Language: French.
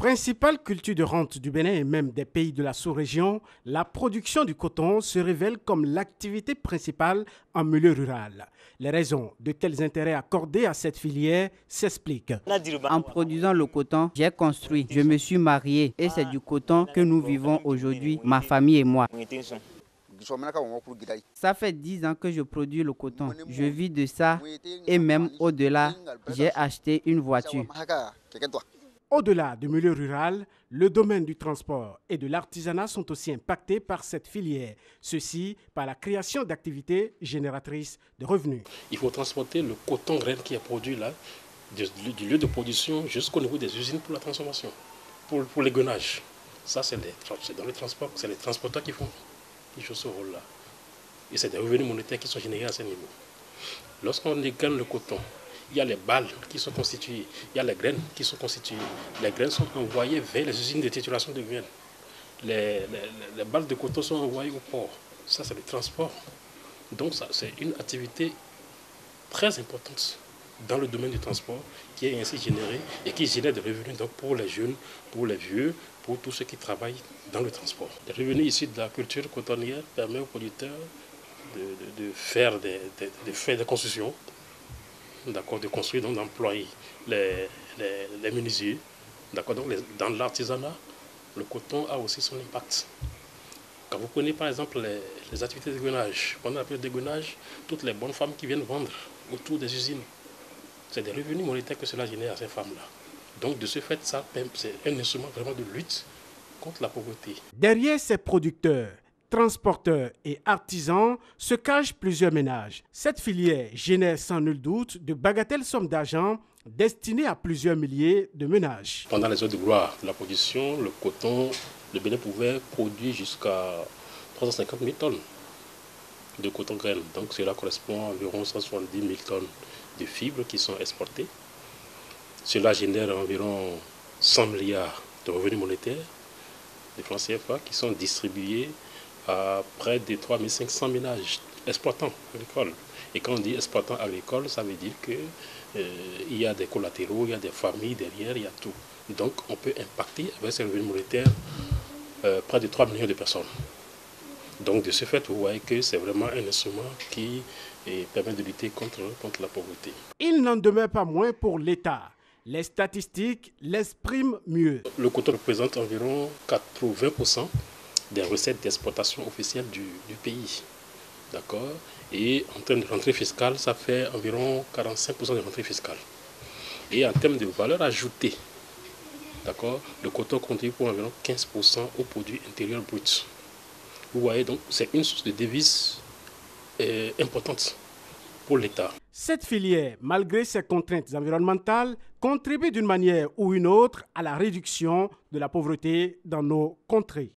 Principale culture de rente du Bénin et même des pays de la sous-région, la production du coton se révèle comme l'activité principale en milieu rural. Les raisons de tels intérêts accordés à cette filière s'expliquent. En produisant le coton, j'ai construit, je me suis marié et c'est du coton que nous vivons aujourd'hui, ma famille et moi. Ça fait 10 ans que je produis le coton. Je vis de ça et même au-delà, j'ai acheté une voiture. Au-delà du milieu rural, le domaine du transport et de l'artisanat sont aussi impactés par cette filière. Ceci par la création d'activités génératrices de revenus. Il faut transporter le coton grain qui est produit là, du lieu de production jusqu'au niveau des usines pour la transformation, pour l'égrenage. Ça, c'est dans le transport, c'est les transporteurs qui jouent ce rôle-là. Et c'est des revenus monétaires qui sont générés à ce niveau. Lorsqu'on égrène le coton, il y a les balles qui sont constituées, il y a les graines qui sont constituées. Les graines sont envoyées vers les usines de titulation de graines. Les balles de coton sont envoyées au port. Ça, c'est le transport. Donc, c'est une activité très importante dans le domaine du transport qui est ainsi générée et qui génère des revenus donc, pour les jeunes, pour les vieux, pour tous ceux qui travaillent dans le transport. Les revenus issus de la culture cotonnière permettent aux producteurs de faire des constructions, de construire, donc d'employer les menuisiers. Donc dans l'artisanat, le coton a aussi son impact. Quand vous prenez par exemple les activités d'égrenage, pendant la période d'égrenage, toutes les bonnes femmes qui viennent vendre autour des usines, c'est des revenus monétaires que cela génère à ces femmes-là. Donc de ce fait, c'est un instrument vraiment de lutte contre la pauvreté. Derrière ces producteurs, transporteurs et artisans se cachent plusieurs ménages. Cette filière génère sans nul doute de bagatelles sommes d'argent destinées à plusieurs milliers de ménages. Pendant les heures de gloire de la production, le coton, le Bénin pouvait produire jusqu'à 350 000 tonnes de coton graine. Donc cela correspond à environ 170 000 tonnes de fibres qui sont exportées. Cela génère environ 100 milliards de revenus monétaires de francs CFA qui sont distribués à près de 3 500 ménages exploitants agricoles. Et quand on dit exploitants agricoles, ça veut dire qu'il y a des collatéraux, il y a des familles derrière, il y a tout. Donc on peut impacter avec ces revenus monétaires près de 3 millions de personnes. Donc de ce fait, vous voyez que c'est vraiment un instrument qui permet de lutter contre la pauvreté. Il n'en demeure pas moins pour l'État. Les statistiques l'expriment mieux. Le coton représente environ 80% des recettes d'exportation officielles du pays. D'accord. Et en termes de rentrée fiscale, ça fait environ 45% de rentrée fiscale. Et en termes de valeur ajoutée, d'accord, le coton contribue pour environ 15% au produit intérieur brut. Vous voyez donc, c'est une source de devises importante pour l'État. Cette filière, malgré ses contraintes environnementales, contribue d'une manière ou une autre à la réduction de la pauvreté dans nos contrées.